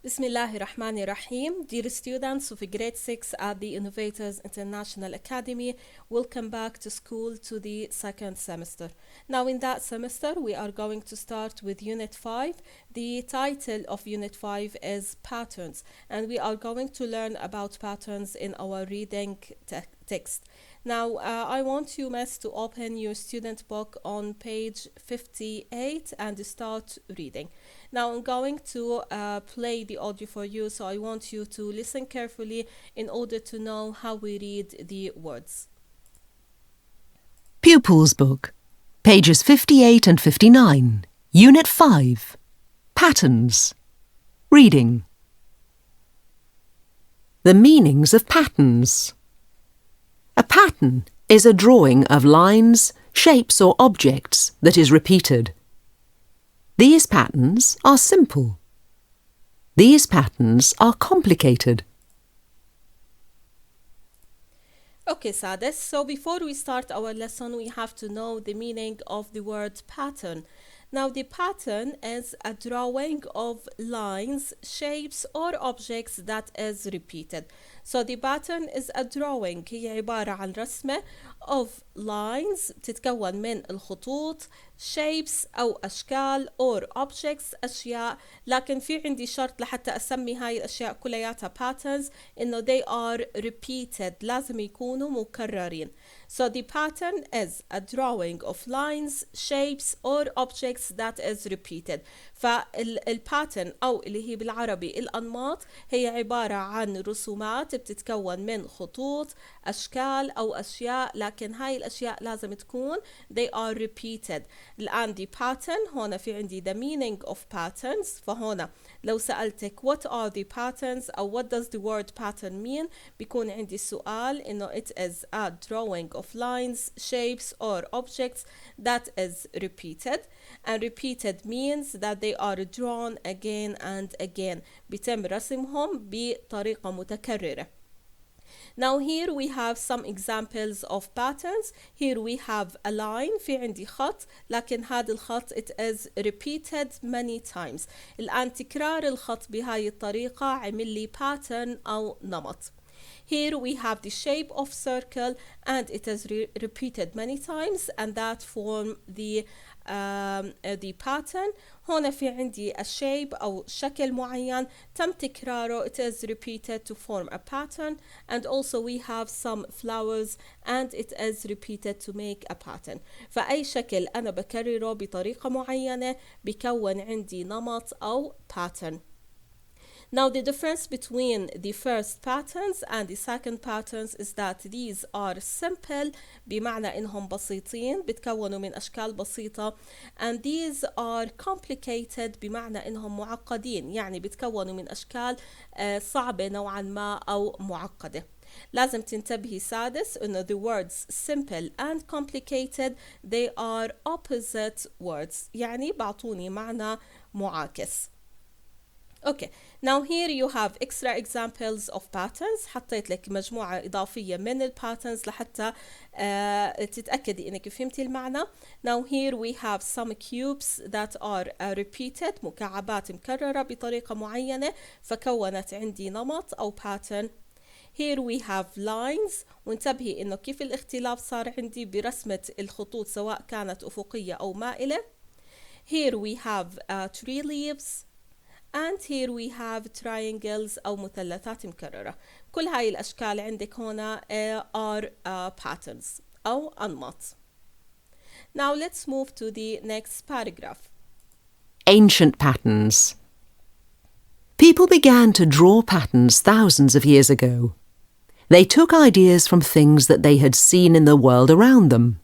Bismillahir Rahmanir Rahim. Dear students of grade 6 at the Innovators International Academy, welcome back to school to the second semester. Now in that semester we are going to start with Unit 5. The title of Unit 5 is Patterns, and we are going to learn about patterns in our reading text. Now, I want you, Miss, to open your student book on page 58 and start reading. Now, I'm going to play the audio for you, so I want you to listen carefully in order to know how we read the words. Pupils Book, pages 58 and 59, Unit 5, Patterns. Reading. The meanings of patterns. A pattern is a drawing of lines, shapes or objects that is repeated. These patterns are simple. These patterns are complicated. Okay, Sadis, so before we start our lesson, we have to know the meaning of the word pattern. Now, the pattern is a drawing of lines, shapes, or objects that is repeated. So the pattern is a drawing. هي عبارة عن رسمة of lines تتكون من الخطوط, shapes أو أشكال or objects أشياء. لكن في عندي شرط لحتى أسمي هاي الأشياء كلياتها patterns إنه they are repeated. لازم يكونوا مكررين. So the pattern is a drawing of lines, shapes or objects that is repeated. فالباترن أو اللي هي بالعربي الأنماط هي عبارة عن رسومات بتتكون من خطوط، أشكال أو أشياء، لكن هاي الأشياء لازم تكون they are repeated. الآن the pattern هنا في عندي the meaning of patterns. فهنا لو سألتك what are the patterns أو what does the word pattern mean بيكون عندي سؤال إنه it is a drawing of lines, shapes or objects that is repeated, and repeated means that they are drawn again and again. بيتم رسمهم بطريقة متكررة. Now here we have some examples of patterns. Here we have a line, في عندي خط، لكن هذا الخط it is repeated many times. الآن تكرار الخط بهاي الطريقة عمل لي pattern أو نمط. Here we have the shape of circle and it is repeated many times and that form the pattern. هنا في عندي a shape أو شكل معين تم تكراره it is repeated to form a pattern, and also we have some flowers and it is repeated to make a pattern. فأي شكل أنا بكرره بطريقة معينة بكون عندي نمط أو pattern. Now the difference between the first patterns and the second patterns is that these are simple بمعنى إنهم بسيطين بتكونوا من أشكال بسيطة, and these are complicated بمعنى إنهم معقدين يعني بتكونوا من أشكال صعبة نوعا ما أو معقدة. لازم تنتبهي سادس إنه the words simple and complicated they are opposite words يعني بعطوني معنى معاكس. Okay, now here you have extra examples of patterns. حطيت لك مجموعة إضافية من ال patterns لحتى تتأكدي إنك فهمتي المعنى. Now here we have some cubes that are repeated, مكعبات مكررة بطريقة معينة فكونت عندي نمط أو pattern. Here we have lines, وانتبهي إنه كيف الاختلاف صار عندي برسمة الخطوط سواء كانت أفقية أو مائلة. Here we have tree leaves. And here we have triangles أو مثلثات مكررة. كل هاي الأشكال عندك هنا are patterns أو أنماط. Now let's move to the next paragraph. Ancient patterns. People began to draw patterns thousands of years ago. They took ideas from things that they had seen in the world around them.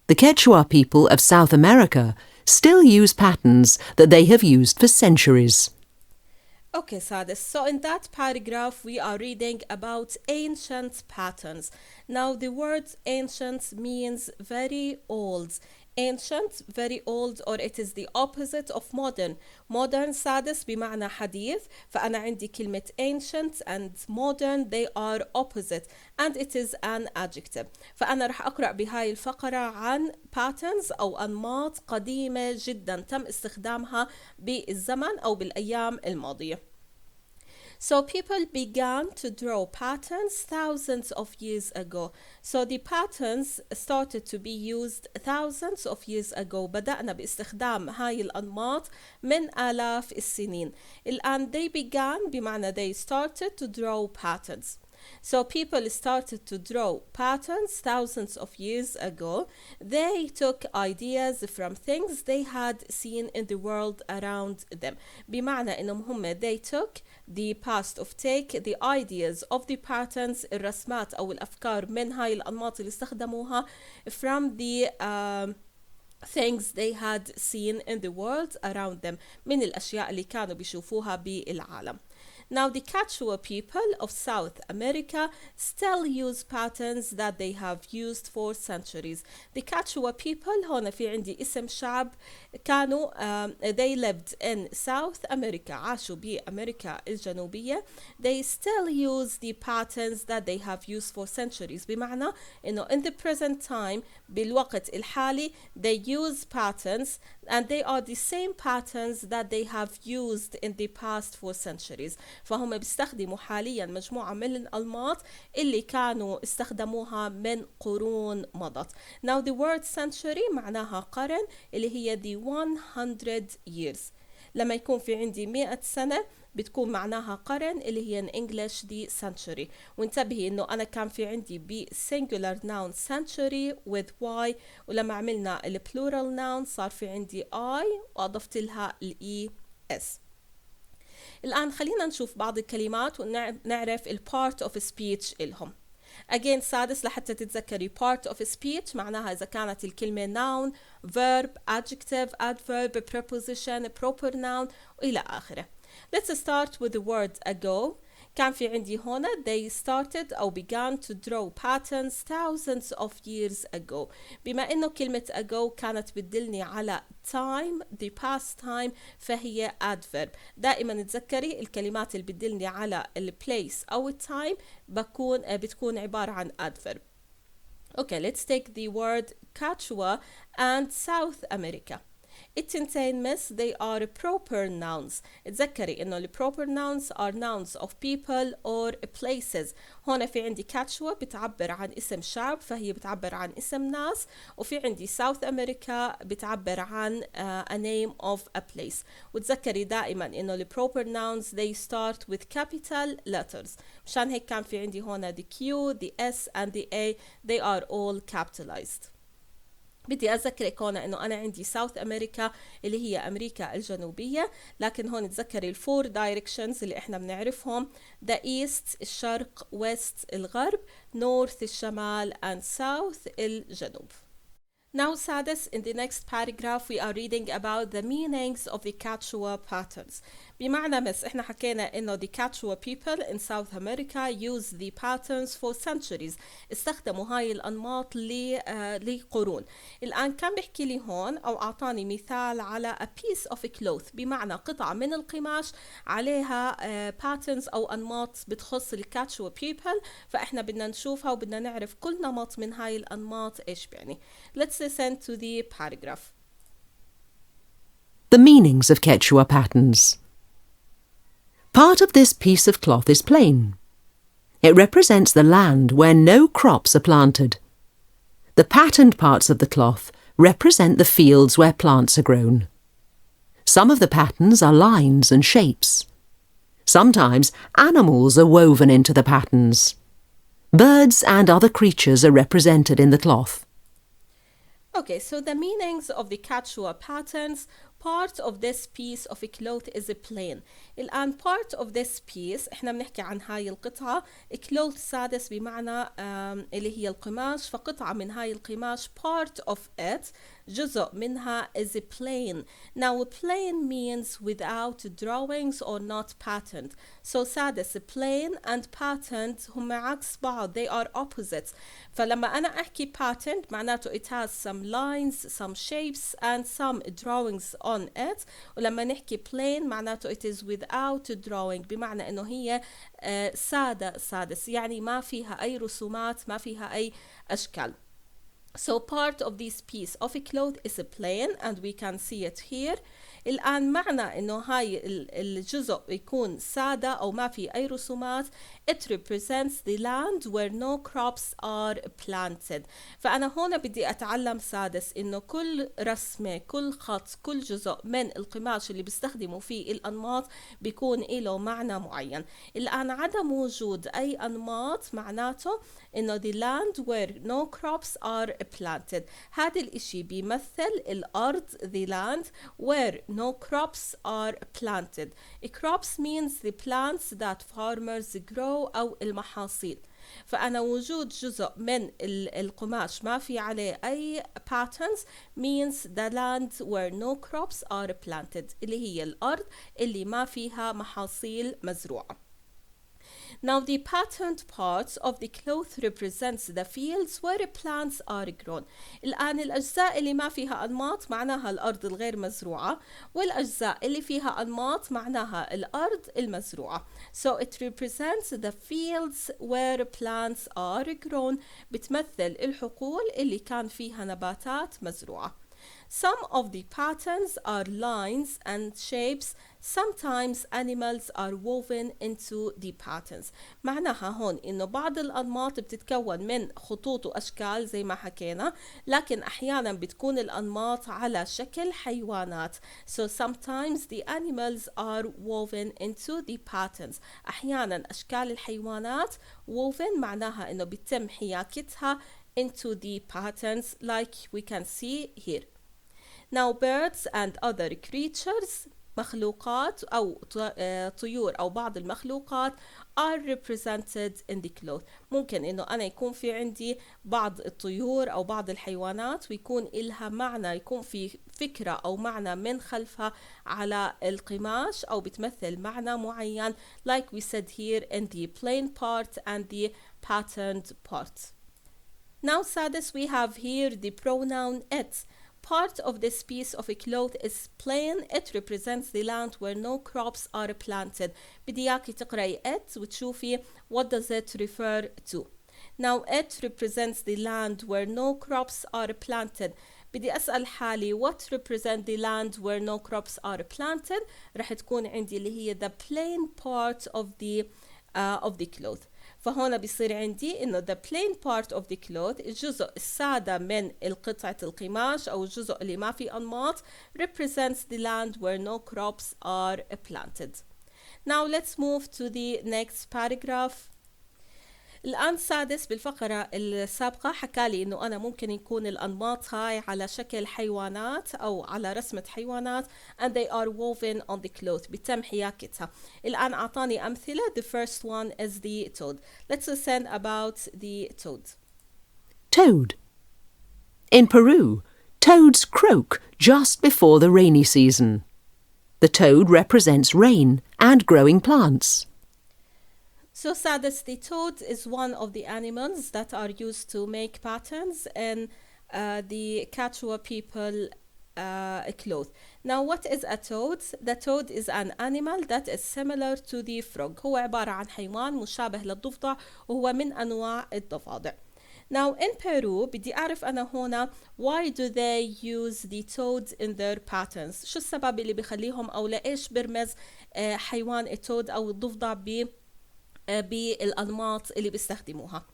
The Quechua people of South America still use patterns that they have used for centuries. Okay, Sadis. So in that paragraph, we are reading about ancient patterns. Now, the word ancient means very old. Ancient, very old, or it is the opposite of modern. Modern سادس بمعنى حديث. فأنا عندي كلمة ancient and modern, they are opposite, and it is an adjective. فأنا رح أقرأ بهاي الفقرة عن patterns أو أنماط قديمة جدا تم استخدامها بالزمن أو بالأيام الماضية. So people began to draw patterns thousands of years ago. So the patterns started to be used thousands of years ago. بدأنا باستخدام هاي الأنماط من آلاف السنين. الآن they began بمعنى they started to draw patterns. So people started to draw patterns thousands of years ago. They took ideas from things they had seen in the world around them. بمعنى إنهم هم they took the past of take the ideas of the patterns الرسمات أو الأفكار من هاي الأنماط اللي استخدموها from the things they had seen in the world around them من الأشياء اللي كانوا بيشوفوها بالعالم. Now the Quechua people of South America still use patterns that they have used for centuries. The Quechua people هنا في عندي اسم شعب كانوا they lived in South America عاشوا بأمريكا الجنوبية. They still use the patterns that they have used for centuries بمعنى إنه in the present time بالوقت الحالي they use patterns and they are the same patterns that they have used in the past for centuries. فهم بيستخدموا حاليا مجموعة من الأنماط اللي كانوا استخدموها من قرون مضت. Now the word century معناها قرن اللي هي the 100 years. لما يكون في عندي 100 سنة بتكون معناها قرن اللي هي in English the century. وانتبهي انه انا كان في عندي ب singular noun century with y ولما عملنا ال plural noun صار في عندي I واضفت لها ال es. الآن خلينا نشوف بعض الكلمات ونعرف ال part of speech إلهم. Again سادس لحتى تتذكري part of speech معناها إذا كانت الكلمة noun, verb, adjective, adverb, preposition, proper noun وإلى آخره. Let's start with the word ago. كان في عندي هنا they started أو began to draw patterns thousands of years ago. بما إنه كلمة ago كانت بتدلني على time the past time فهي adverb. دائما تذكري الكلمات اللي بتدلني على ال place أو time بتكون عبارة عن adverb. Okay, let's take the word Quechua and South America. التنتين مس they are proper nouns. تذكري انه ال proper nouns are nouns of people or places. هون في عندي Quechua بتعبر عن اسم شعب فهي بتعبر عن اسم ناس وفي عندي South America بتعبر عن a name of a place. وتذكري دائما انه ال proper nouns they start with capital letters. مشان هيك كان في عندي هون the Q, the S and the A they are all capitalized. بدي أذكرك هون إنه أنا عندي ساوث أمريكا اللي هي أمريكا الجنوبية لكن هون تذكري الفور دايركشنز اللي إحنا بنعرفهم the east الشرق west الغرب north الشمال and south الجنوب. Now سادس in the next paragraph we are reading about the meanings of the Quechua patterns. بمعنى مس احنا حكينا انه the Quechua people in South America use the patterns for centuries. استخدموا هاي الانماط لقرون. الان كان بيحكي لي هون او اعطاني مثال على a piece of cloth بمعنى قطعة من القماش عليها patterns او انماط بتخص ال Quechua people فاحنا بدنا نشوفها وبدنا نعرف كل نمط من هاي الانماط ايش بيعني. Let's listen to the paragraph. The meanings of Quechua patterns. Part of this piece of cloth is plain. It represents the land where no crops are planted. The patterned parts of the cloth represent the fields where plants are grown. Some of the patterns are lines and shapes. Sometimes animals are woven into the patterns. Birds and other creatures are represented in the cloth. Okay, so the meanings of the Quechua patterns. Part of this piece of cloth is plain. الآن part of this piece احنا بنحكي عن هاي القطعة cloth سادس بمعنى اللي هي القماش فقطعة من هاي القماش part of it جزء منها is plain. Now plain means without drawings or not patterned. So سادس plain and patterned هم عكس بعض they are opposites. فلما أنا أحكي patterned معناته it has some lines, some shapes and some drawings on it ولما نحكي plain معناته it is without drawing بمعنى انه هي سادس يعني ما فيها اي رسومات ما فيها اي اشكال. So part of this piece of cloth is plain and we can see it here. الآن معنى إنه هاي الجزء يكون سادة أو ما في أي رسومات. It represents the land where no crops are planted. فأنا هنا بدي أتعلم سادس إنه كل رسمة، كل خط، كل جزء من القماش اللي بيستخدموا فيه الأنماط بيكون له معنى معين. الآن عدم وجود أي أنماط معناته إنه the land where no crops are planted. هذا الإشي بيمثل الأرض the land where no crops are planted. Crops means the plants that farmers grow أو المحاصيل. فأنا وجود جزء من القماش ما في عليه أي patterns means the land where no crops are planted اللي هي الأرض اللي ما فيها محاصيل مزروعة. Now the patterned parts of the cloth represents the fields where plants are grown. الآن الأجزاء اللي ما فيها أنماط معناها الأرض الغير مزروعة، والأجزاء اللي فيها أنماط معناها الأرض المزروعة. So it represents the fields where plants are grown. بتمثل الحقول اللي كان فيها نباتات مزروعة. Some of the patterns are lines and shapes. Sometimes animals are woven into the patterns. معناها هون إنه بعض الأنماط بتتكون من خطوط وأشكال زي ما حكينا، لكن أحيانا بتكون الأنماط على شكل حيوانات. So sometimes the animals are woven into the patterns. أحيانا أشكال الحيوانات woven معناها إنه بيتم حياكتها into the patterns like we can see here. Now birds and other creatures مخلوقات أو طيور أو بعض المخلوقات are represented in the cloth. ممكن إنه أنا يكون في عندي بعض الطيور أو بعض الحيوانات ويكون إلها معنى، يكون في فكرة أو معنى من خلفها على القماش أو بتمثل معنى معين like we said here in the plain part and the patterned part. Now سادس we have here the pronoun it. Part of this piece of a cloth is plain. It represents the land where no crops are planted. بدي إياكي تقرأي it وتشوفي what does it refer to. Now it represents the land where no crops are planted. بدي أسأل حالي what represent the land where no crops are planted. رح تكون عندي اللي هي the plain part of the cloth. فهنا بيصير عندي إنه the plain part of the cloth الجزء السادة من القطعة القماش أو الجزء اللي ما في أنماط represents the land where no crops are planted. Now let's move to the next paragraph. الآن سادس بالفقرة السابقة حكالي إنه أنا ممكن يكون الأنماط هاي على شكل حيوانات أو على رسمة حيوانات and they are woven on the cloth بتم حياكتها. الآن أعطاني أمثلة. The first one is the toad. Let's listen about the toad. Toad. In Peru, toads croak just before the rainy season. The toad represents rain and growing plants. So Sadis, the toad is one of the animals that are used to make patterns in the Quechua people cloth. Now what is a toad? The toad is an animal that is similar to the frog. هو عبارة عن حيوان مشابه للضفدع وهو من أنواع الضفادع. Now in Peru بدي أعرف أنا هنا why do they use the toads in their patterns؟ شو السبب اللي بيخليهم أو لإيش برمز حيوان التود أو الضفدع بالأنماط اللي بيستخدموها.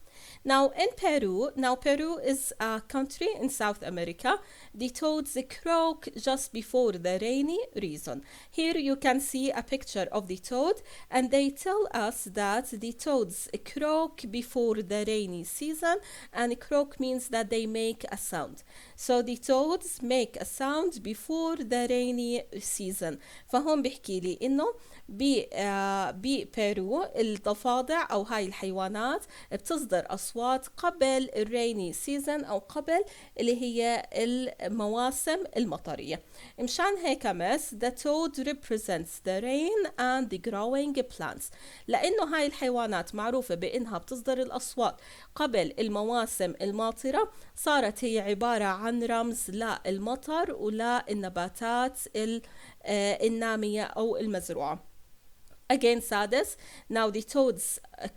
Now in Peru is a country in South America. The toads croak just before the rainy season. Here you can see a picture of the toad and they tell us that the toads croak before the rainy season, and croak means that they make a sound. So the toads make a sound before the rainy season. فهم بيحكي لي إنه ببيرو الضفادع أو هاي الحيوانات بتصدر أصوات قبل الريني سيزن أو قبل اللي هي المواسم المطرية. مشان هيك مس the toad represents the rain and the growing plants. لأنه هاي الحيوانات معروفة بأنها بتصدر الأصوات قبل المواسم الماطرة، صارت هي عبارة عن رمز للمطر وللنباتات النامية أو المزروعة. Again, sadness. Now the toads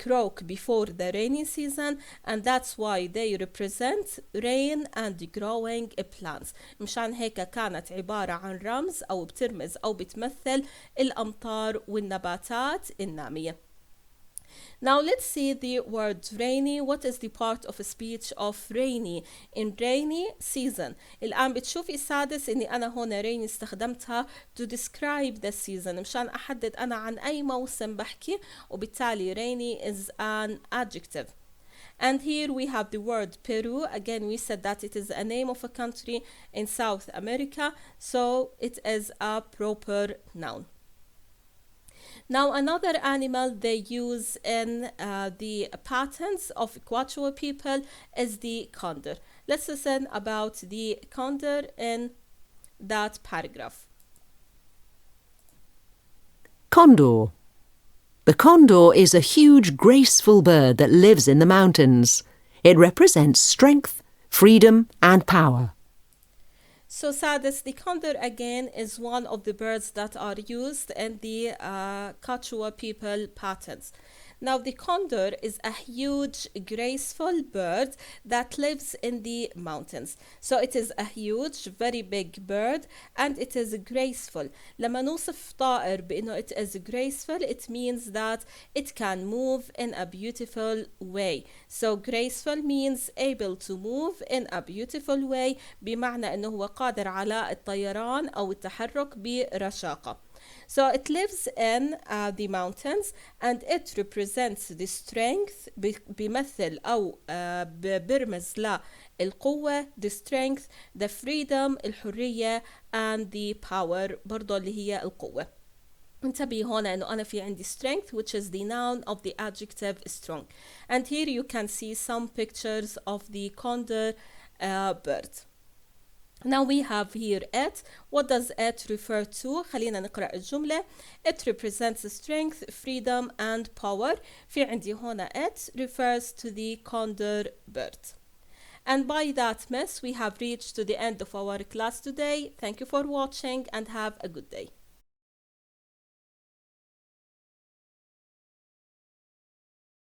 croak before the rainy season, and that's why they represent rain and growing plants. مشان هيك كانت عبارة عن رمز أو بترمز أو بتمثل الأمطار والنباتات النامية. Now let's see the word rainy. What is the part of a speech of rainy in rainy season? الآن بتشوفي سادس إني أنا هون rainy استخدمتها to describe the season مشان أحدد أنا عن أي موسم بحكي وبالتالي rainy is an adjective. And here we have the word Peru. Again, we said that it is a name of a country in South America, so it is a proper noun. Now another animal they use in the patterns of Quechua people is the condor. Let's listen about the condor in that paragraph. Condor. The condor is a huge, graceful bird that lives in the mountains. It represents strength, freedom, and power. So Sadis, the condor again is one of the birds that are used in the Quechua people patterns. Now the condor is a huge, graceful bird that lives in the mountains. So it is a huge, very big bird and it is graceful. لما نوصف طائر بأنه it is graceful, it means that it can move in a beautiful way. So graceful means able to move in a beautiful way, بمعنى أنه هو قادر على الطيران أو التحرك برشاقة. So it lives in the mountains and it represents the strength بيمثل أو برمز للقوة the strength the freedom الحرية and the power برضو اللي هي القوة. انتبهي هنا أنه أنا في عندي strength which is the noun of the adjective strong. And here you can see some pictures of the condor bird. Now we have here it. What does it refer to? خلينا نقرأ الجملة. It represents strength, freedom and power. في عندي هنا it refers to the condor bird. And by that, miss, we have reached to the end of our class today. Thank you for watching and have a good day.